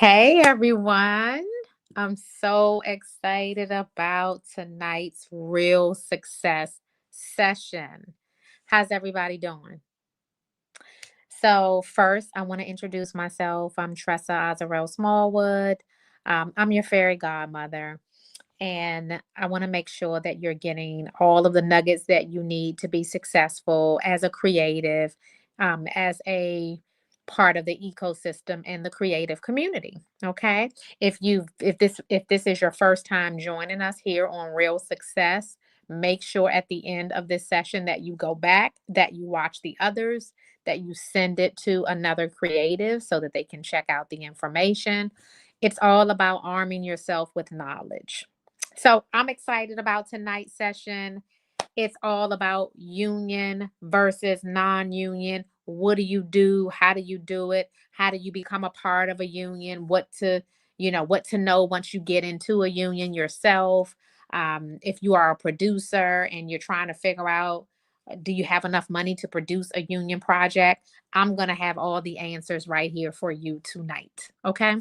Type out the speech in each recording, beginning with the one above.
Hey everyone. I'm so excited about tonight's real success session. How's everybody doing? So, first, I want to introduce myself. I'm Tressa Azarel Smallwood. I'm your fairy godmother, and I want to make sure that you're getting all of the nuggets that you need to be successful as a creative, as a part of the ecosystem and the creative community. Okay. If this is your first time joining us here on Real Success, make sure at the end of this session that you go back, that you watch the others, that you send it to another creative so that they can check out the information. It's all about arming yourself with knowledge. So I'm excited about tonight's session. It's all about union versus non union. What do you do? How do you do it? How do you become a part of a union? What to know once you get into a union yourself. If you are a producer and you're trying to figure out, do you have enough money to produce a union project? I'm going to have all the answers right here for you tonight. Okay.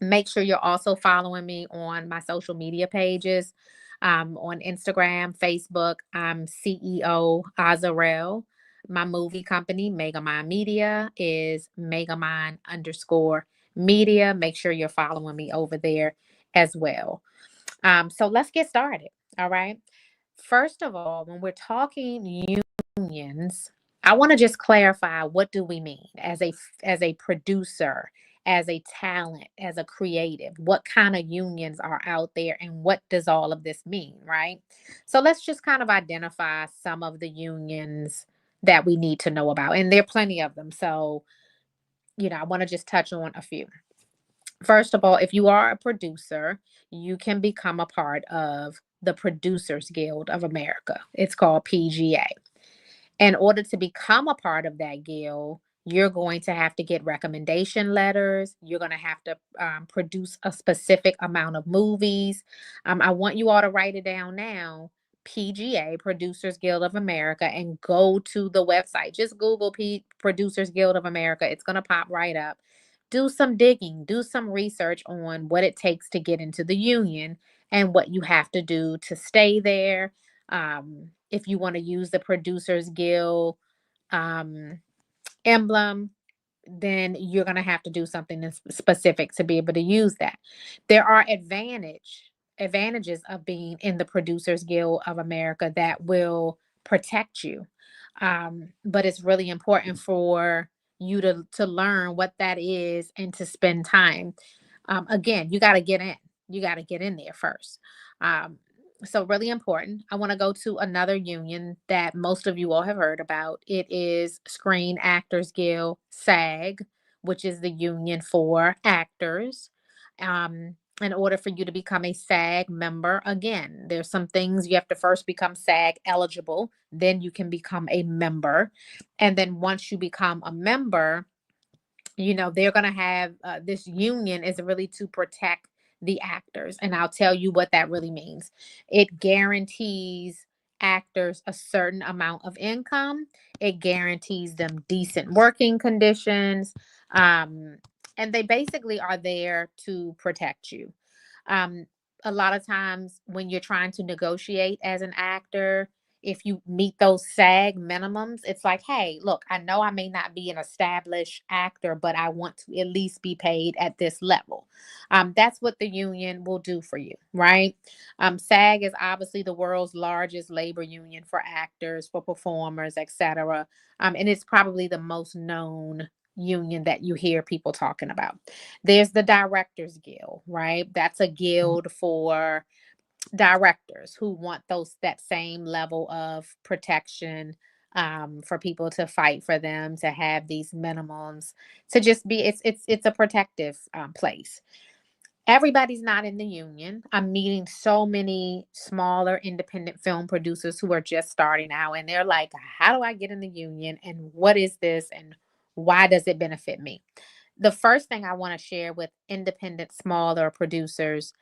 Make sure you're also following me on my social media pages, on Instagram, Facebook. I'm CEO Azarel. My movie company, Megamind Media, is Megamind underscore media. Make sure you're following me over there as well. So let's get started. All right. First of all, when we're talking unions, I want to just clarify, what do we mean as a producer, as a talent, as a creative? What kind of unions are out there and what does all of this mean, right? So let's just kind of identify some of the unions that we need to know about. And there are plenty of them. So, I want to just touch on a few. First of all, if you are a producer, you can become a part of the Producers Guild of America. It's called PGA. In order to become a part of that guild, you're going to have to get recommendation letters. You're going to have to produce a specific amount of movies. I want you all to write it down now. PGA, Producers Guild of America, and go to the website. Just Google Producers Guild of America. It's going to pop right up. Do some digging, do some research on what it takes to get into the union and what you have to do to stay there. If you want to use the Producers Guild um, emblem, then you're going to have to do something specific to be able to use that. There are advantages of being in the Producers Guild of America that will protect you. But it's really important for you to learn what that is and to spend time. Again, you got to get in. You got to get in there first. Um, so really important. I want to go to another union that most of you all have heard about. It is Screen Actors Guild, SAG, which is the union for actors. In order for you to become a SAG member, again, there's some things you have to first become SAG eligible, then you can become a member. And then once you become a member, they're going to have this union is really to protect the actors. And I'll tell you what that really means. It guarantees actors a certain amount of income, it guarantees them decent working conditions. Um, and they basically are there to protect you. Um, a lot of times when you're trying to negotiate as an actor, if you meet those SAG minimums, it's like, hey, look, I know I may not be an established actor, but I want to at least be paid at this level. That's what the union will do for you, right? SAG is obviously the world's largest labor union for actors, for performers, etc. And it's probably the most known union that you hear people talking about. There's the Directors Guild, right? That's a guild for directors who want that same level of protection, for people to fight for them, to have these minimums, to just be it's a protective place. Everybody's not in the union. I'm meeting so many smaller independent film producers who are just starting out and they're like, how do I get in the union and what is this and why does it benefit me? The first thing I want to share with independent smaller producers,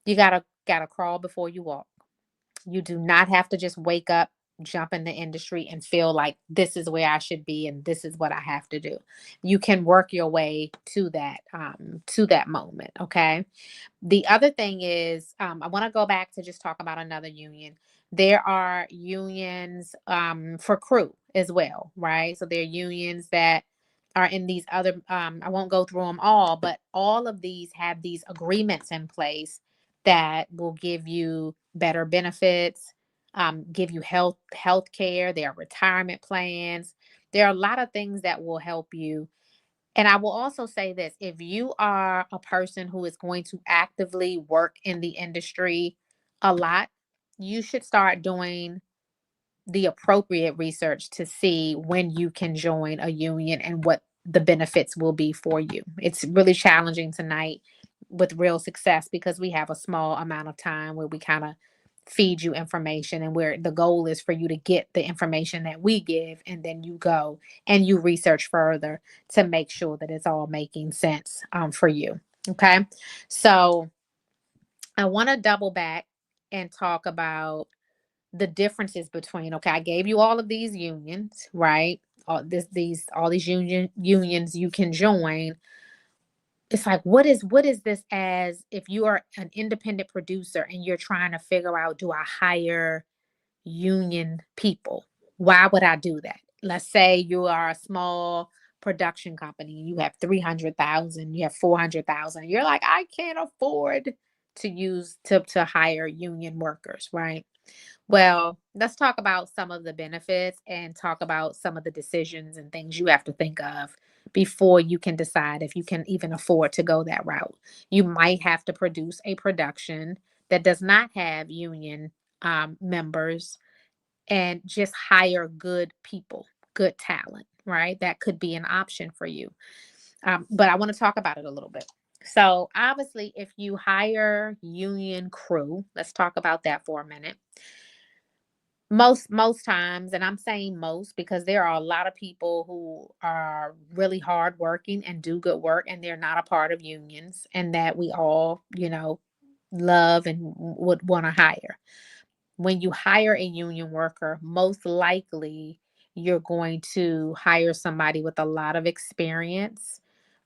you gotta crawl before you walk. You do not have to just wake up jump in the industry and feel like this is where I should be and this is what I have to do. You can work your way to that moment. Okay. The other thing is, I want to go back to just talk about another union. There are unions for crew as well, right? So there are unions that are in these other, I won't go through them all, but all of these have these agreements in place that will give you better benefits, give you health care. There are retirement plans. There are a lot of things that will help you. And I will also say this, if you are a person who is going to actively work in the industry a lot, you should start doing the appropriate research to see when you can join a union and what the benefits will be for you. It's really challenging tonight with real success because we have a small amount of time where we kind of feed you information, and where the goal is for you to get the information that we give, and then you go and you research further to make sure that it's all making sense for you. Okay. So I want to double back and talk about the differences between, okay, I gave you all of these unions, right? All these unions you can join. It's like, what is this, as if you are an independent producer and you're trying to figure out, do I hire union people? Why would I do that? Let's say you are a small production company, you have 300,000, you have 400,000. You're like, I can't afford to hire union workers, right? Well, let's talk about some of the benefits and talk about some of the decisions and things you have to think of before you can decide if you can even afford to go that route. You might have to produce a production that does not have union members, and just hire good people, good talent, right? That could be an option for you. But I want to talk about it a little bit. So, obviously, if you hire union crew, let's talk about that for a minute. Most times, and I'm saying most because there are a lot of people who are really hardworking and do good work, and they're not a part of unions, and that we all, love and would want to hire. When you hire a union worker, most likely you're going to hire somebody with a lot of experience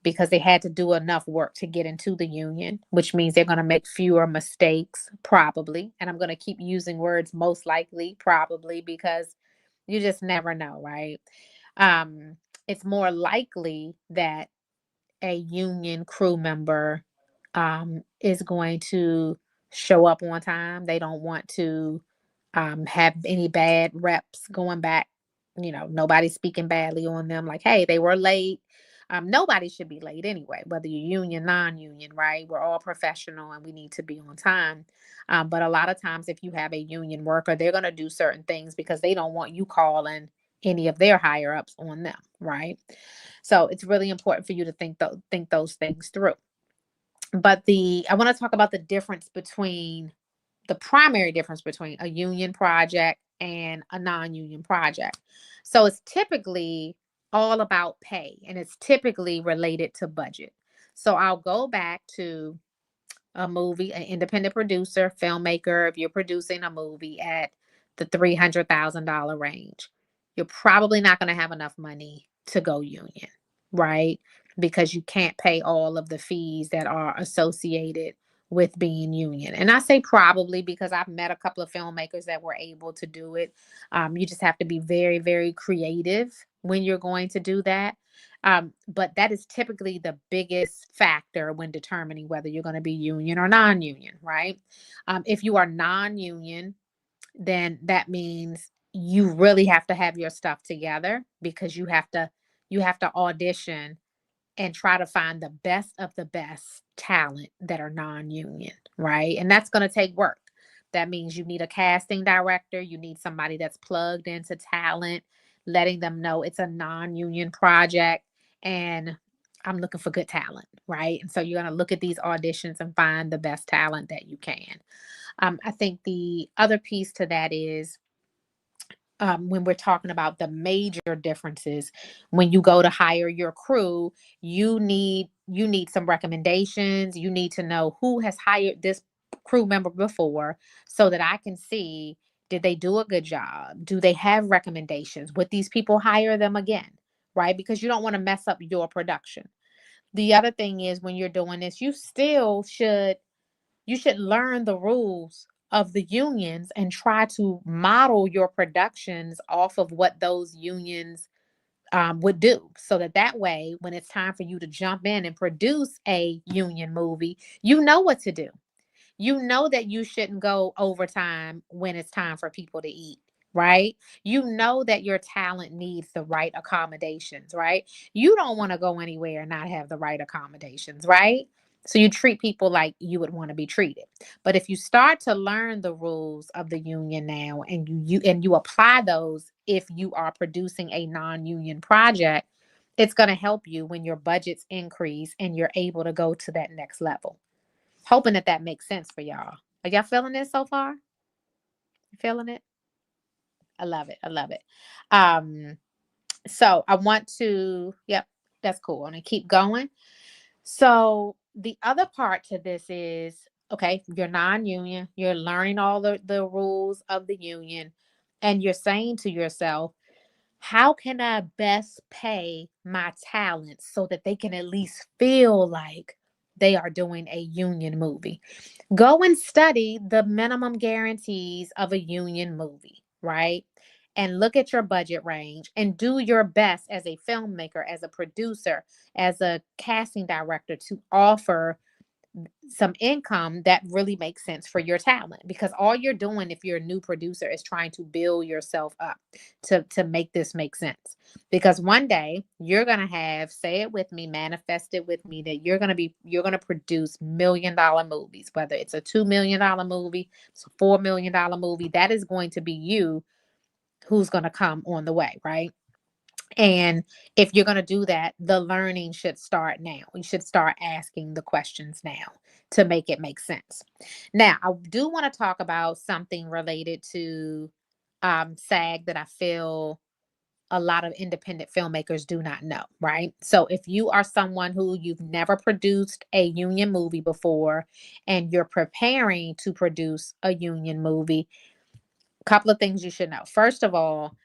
because they had to do enough work to get into the union, which means they're going to make fewer mistakes, probably. And I'm going to keep using words most likely, probably, because you just never know, right? Um, it's more likely that a union crew member is going to show up on time. They don't want to have any bad reps going back. Nobody speaking badly on them, like, hey, they were late. Nobody should be late anyway, whether you're union, non-union, right? We're all professional and we need to be on time. But a lot of times, if you have a union worker, they're going to do certain things because they don't want you calling any of their higher ups on them, right? So it's really important for you to think those things through. But I want to talk about the primary difference between a union project and a non-union project. So it's typically all about pay, and it's typically related to budget. So I'll go back to a movie, an independent producer, filmmaker. If you're producing a movie at the $300,000 range, you're probably not going to have enough money to go union, right? Because you can't pay all of the fees that are associated with being union. And I say probably because I've met a couple of filmmakers that were able to do it. You just have to be very, very creative when you're going to do that. But that is typically the biggest factor when determining whether you're going to be union or non-union, right? If you are non-union, then that means you really have to have your stuff together because you have to audition and try to find the best of the best talent that are non-union, right? And that's going to take work. That means you need a casting director, you need somebody that's plugged into talent, letting them know it's a non-union project and I'm looking for good talent, right? And so you're going to look at these auditions and find the best talent that you can. I think the other piece to that is, when we're talking about the major differences, when you go to hire your crew, you need some recommendations. You need to know who has hired this crew member before, so that I can see, Did they do a good job? Do they have recommendations? Would these people hire them again? Right? Because you don't want to mess up your production. The other thing is when you're doing this, you should learn the rules of the unions and try to model your productions off of what those unions would do, so that way when it's time for you to jump in and produce a union movie, you know what to do. You know that you shouldn't go overtime when it's time for people to eat, right? You know that your talent needs the right accommodations, right? You don't want to go anywhere and not have the right accommodations, right? So you treat people like you would want to be treated. But if you start to learn the rules of the union now and you apply those if you are producing a non-union project, it's going to help you when your budgets increase and you're able to go to that next level. Hoping that that makes sense for y'all. Are y'all feeling it so far? You feeling it? I love it. I love it. Um, so I want to, yep, that's cool. I'm gonna keep going. So the other part to this is, okay, you're non-union, you're learning all the rules of the union, and you're saying to yourself, how can I best pay my talents so that they can at least feel like they are doing a union movie? Go and study the minimum guarantees of a union movie, right? And look at your budget range and do your best as a filmmaker, as a producer, as a casting director to offer some income that really makes sense for your talent, because all you're doing if you're a new producer is trying to build yourself up to make this make sense. Because one day you're going to have, say it with me, manifest it with me, that you're going to produce $1 million movies, whether it's a $2 million movie, it's a $4 million movie. That is going to be you who's going to come on the way, right? And if you're going to do that, the learning should start now. You should start asking the questions now to make it make sense. Now, I do want to talk about something related to SAG that I feel a lot of independent filmmakers do not know, right? So if you are someone who you've never produced a union movie before and you're preparing to produce a union movie, couple of things you should know. First of all,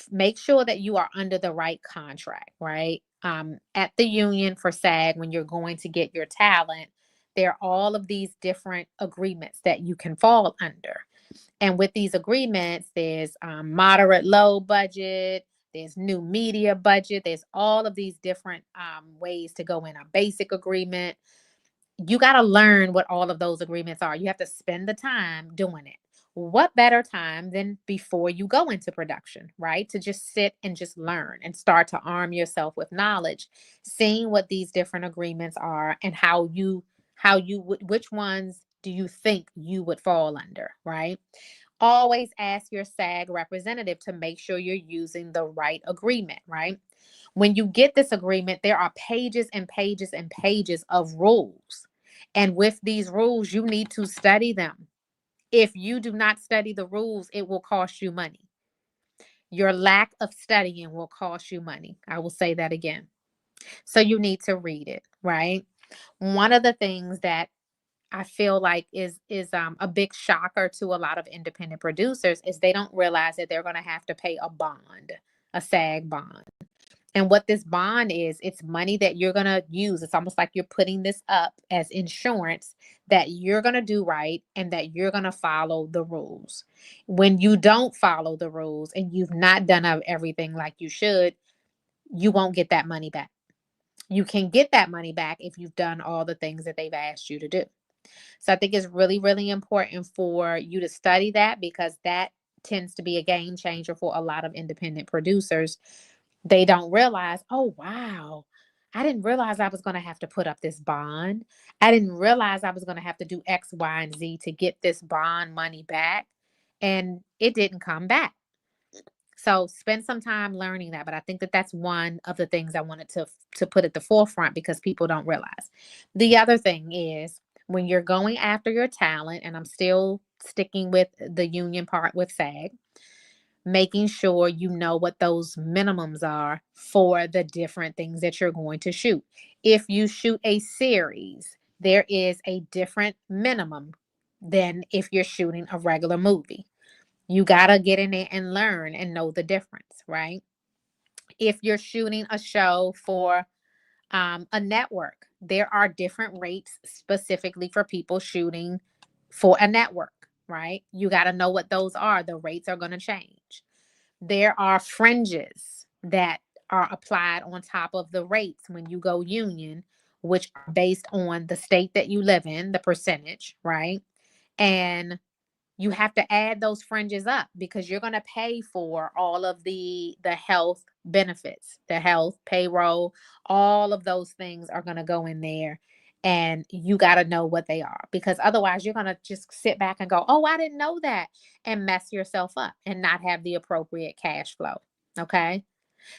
make sure that you are under the right contract, right? At the union for SAG, when you're going to get your talent, there are all of these different agreements that you can fall under. And with these agreements, there's moderate low budget, there's new media budget, there's all of these different ways to go in a basic agreement. You got to learn what all of those agreements are. You have to spend the time doing it. What better time than before you go into production, right? To just sit and just learn and start to arm yourself with knowledge, seeing what these different agreements are and which ones do you think you would fall under, right? Always ask your SAG representative to make sure you're using the right agreement, right? When you get this agreement, there are pages and pages and pages of rules. And with these rules, you need to study them. If you do not study the rules, it will cost you money. Your lack of studying will cost you money. I will say that again. So you need to read it, right? One of the things that I feel like is a big shocker to a lot of independent producers is they don't realize that they're going to have to pay a bond, a SAG bond. And what this bond is, it's money that you're going to use. It's almost like you're putting this up as insurance that you're going to do right and that you're going to follow the rules. When you don't follow the rules and you've not done everything like you should, you won't get that money back. You can get that money back if you've done all the things that they've asked you to do. So I think it's really, really important for you to study that, because that tends to be a game changer for a lot of independent producers. They don't realize, oh, wow, I didn't realize I was going to have to put up this bond. I didn't realize I was going to have to do X, Y, and Z to get this bond money back. And it didn't come back. So spend some time learning that. But I think that that's one of the things I wanted to put at the forefront because people don't realize. The other thing is when you're going after your talent, and I'm still sticking with the union part with SAG, making sure you know what those minimums are for the different things that you're going to shoot. If you shoot a series, there is a different minimum than if you're shooting a regular movie. You got to get in there and learn and know the difference, right? If you're shooting a show for a network, there are different rates specifically for people shooting for a network, right? You got to know what those are. The rates are going to change. There are fringes that are applied on top of the rates when you go union, which are based on the state that you live in, the percentage, right? And you have to add those fringes up because you're going to pay for all of the health benefits, the health payroll, all of those things are going to go in there, and you got to know what they are, because otherwise you're going to just sit back and go, oh, I didn't know that, and mess yourself up and not have the appropriate cash flow. Okay,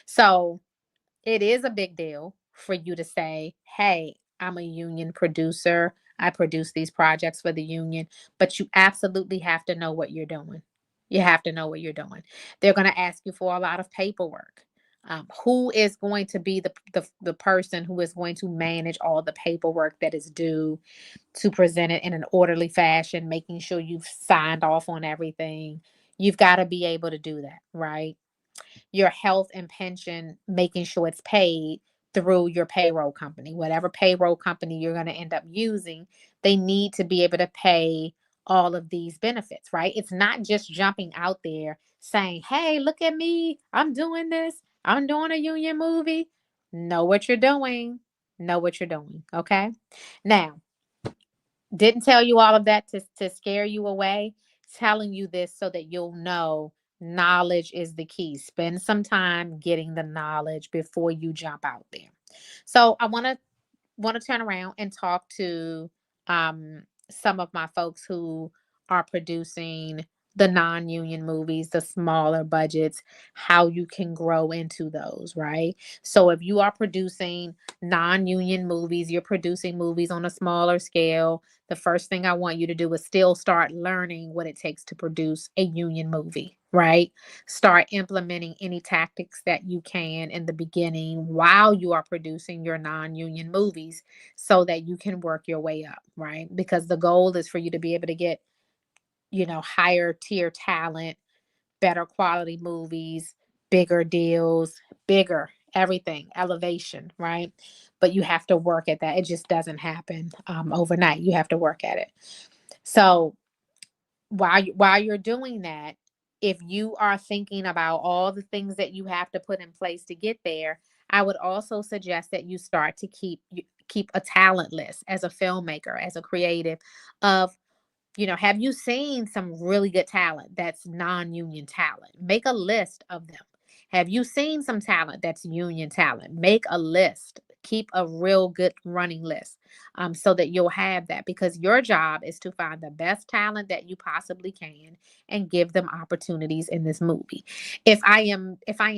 so it is a big deal for you to say, hey, I'm a union producer. I produce these projects for the union, but you absolutely have to know what you're doing. You have to know what you're doing. They're going to ask you for a lot of paperwork. Who is going to be the person who is going to manage all the paperwork that is due to present it in an orderly fashion, making sure you've signed off on everything? You've got to be able to do that, right? Your health and pension, making sure it's paid through your payroll company. Whatever payroll company you're going to end up using, they need to be able to pay all of these benefits, right? It's not just jumping out there saying, hey, look at me. I'm doing this. I'm doing a union movie. Know what you're doing. Know what you're doing. Okay. Now, didn't tell you all of that to scare you away. Telling you this so that you'll know knowledge is the key. Spend some time getting the knowledge before you jump out there. So I want to turn around and talk to some of my folks who are producing the non-union movies, the smaller budgets, how you can grow into those, right? So if you are producing non-union movies, you're producing movies on a smaller scale, the first thing I want you to do is still start learning what it takes to produce a union movie, right? Start implementing any tactics that you can in the beginning while you are producing your non-union movies so that you can work your way up, right? Because the goal is for you to be able to get, higher tier talent, better quality movies, bigger deals, bigger everything, elevation, right? But you have to work at that. It just doesn't happen overnight. You have to work at it. So while you're doing that, if you are thinking about all the things that you have to put in place to get there, I would also suggest that you start to keep a talent list as a filmmaker, as a creative, of, have you seen some really good talent that's non-union talent? Make a list of them. Have you seen some talent that's union talent? Make a list. Keep a real good running list, so that you'll have that, because your job is to find the best talent that you possibly can and give them opportunities in this movie. If I am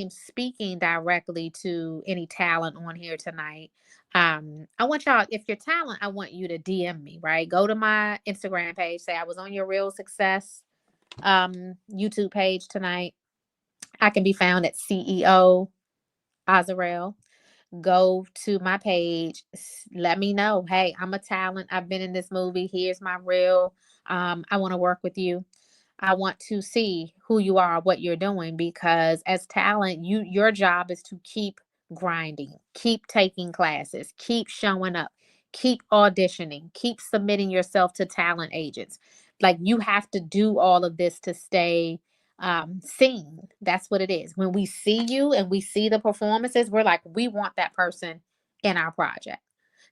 speaking directly to any talent on here tonight, I want y'all, if you're talent, I want you to DM me, right? Go to my Instagram page, say I was on your Real Success YouTube page tonight. I can be found at CEO Azarel. Go to my page, let me know, hey, I'm a talent, I've been in this movie, here's my reel. I want to work with you. I want to see who you are, what you're doing, because as talent, your job is to keep grinding, keep taking classes, keep showing up, keep auditioning, keep submitting yourself to talent agents. Like, you have to do all of this to stay seen. That's what it is. When we see you and we see the performances, we're like, we want that person in our project.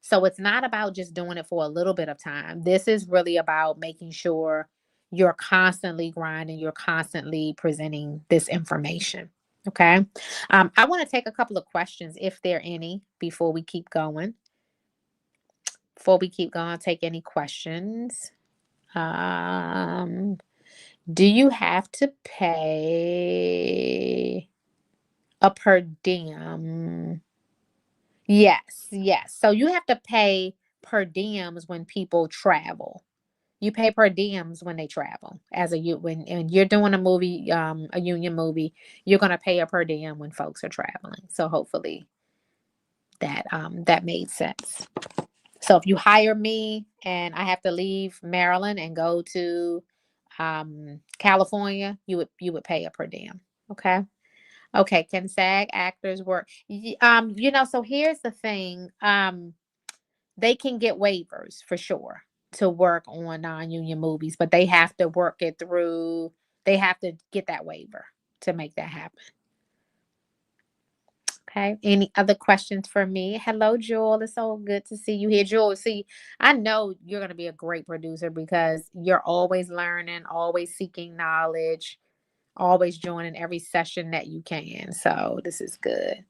So it's not about just doing it for a little bit of time. This is really about making sure you're constantly grinding, you're constantly presenting this information. Okay. I want to take a couple of questions, if there are any, before we keep going. Before we keep going, take any questions. Um, do you have to pay a per diem? Yes, yes. So you have to pay per diems when people travel. You pay per diems when they travel. When you're doing a movie, a union movie, you're gonna pay a per diem when folks are traveling. So hopefully that made sense. So if you hire me and I have to leave Maryland and go to California, you would pay a per diem. Okay. Okay. Can SAG actors work? So here's the thing. They can get waivers for sure to work on non-union movies, but they have to work it through. They have to get that waiver to make that happen. Okay. Any other questions for me? Hello, Jewel. It's so good to see you here. Jewel, see, I know you're going to be a great producer because you're always learning, always seeking knowledge, always joining every session that you can. So this is good.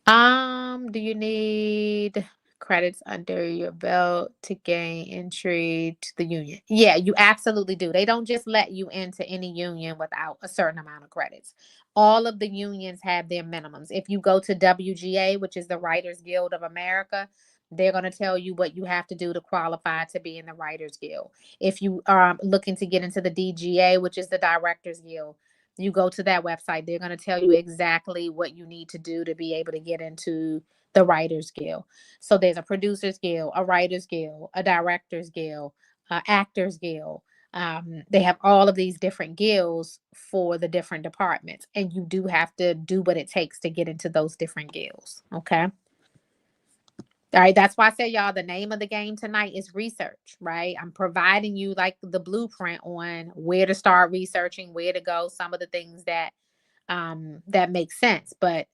Do you need credits under your belt to gain entry to the union? Yeah, you absolutely do. They don't just let you into any union without a certain amount of credits. All of the unions have their minimums. If you go to WGA, which is the Writers Guild of America, they're going to tell you what you have to do to qualify to be in the Writers Guild. If you are looking to get into the DGA, which is the Directors Guild, you go to that website, they're going to tell you exactly what you need to do to be able to get into the Writers Guild. So there's a Producers Guild, a Writers Guild, a Directors Guild, Actors Guild. They have all of these different guilds for the different departments, and you do have to do what it takes to get into those different guilds. Okay. All right, that's why I said, y'all, the name of the game tonight is research, right? I'm providing you like the blueprint on where to start researching, where to go, some of the things that that make sense, but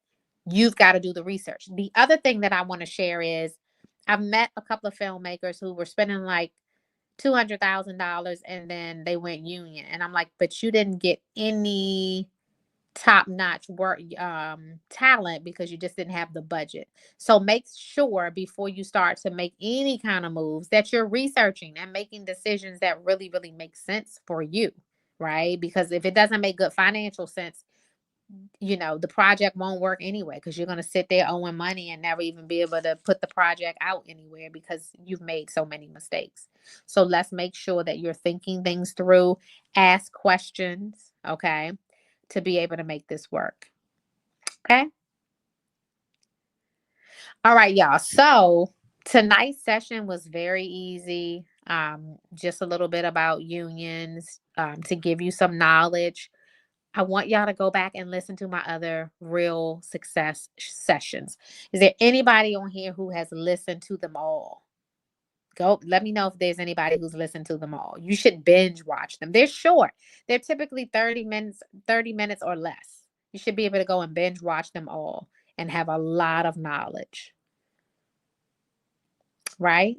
you've got to do the research. The other thing that I want to share is I've met a couple of filmmakers who were spending like $200,000 and then they went union, and I'm like, but you didn't get any top-notch work talent because you just didn't have the budget. So make sure before you start to make any kind of moves that you're researching and making decisions that really, really make sense for you, right? Because if it doesn't make good financial sense, the project won't work anyway, because you're going to sit there owing money and never even be able to put the project out anywhere because you've made so many mistakes. So let's make sure that you're thinking things through, ask questions, okay, to be able to make this work. Okay. All right, y'all. So tonight's session was very easy. Just a little bit about unions, to give you some knowledge. I want y'all to go back and listen to my other real success sessions. Is there anybody on here who has listened to them all? Go, let me know if there's anybody who's listened to them all. You should binge watch them. They're short. They're typically 30 minutes or less. You should be able to go and binge watch them all and have a lot of knowledge. Right?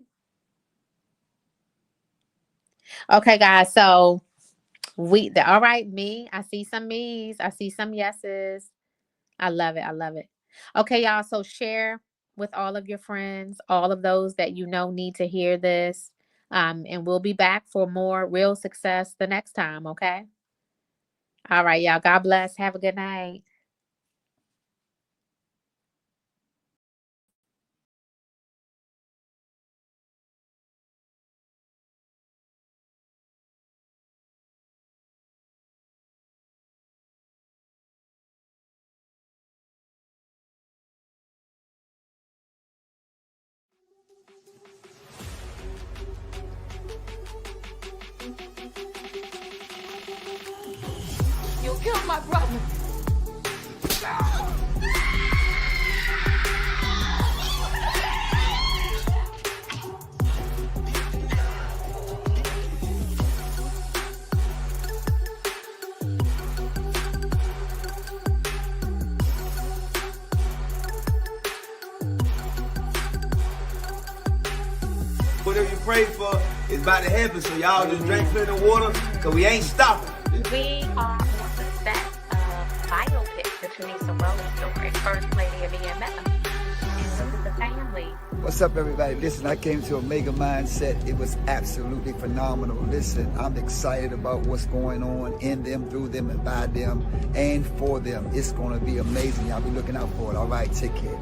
Okay, guys. So all right, me. I see some me's. I see some yeses. I love it. I love it. Okay, y'all. So share with all of your friends, all of those that you know need to hear this. And we'll be back for more real success the next time. Okay. All right, y'all. God bless. Have a good night. You killed my brother. Whatever you pray for is about to happen, so y'all just drink plenty of water, because we ain't stopping. We are on the set of biopic, the Tressa Azarel story, First Lady of EMS. And this is the family. What's up, everybody? Listen, I came to Omega Mindset. It was absolutely phenomenal. Listen, I'm excited about what's going on in them, through them, and by them, and for them. It's going to be amazing. Y'all be looking out for it. All right, take care.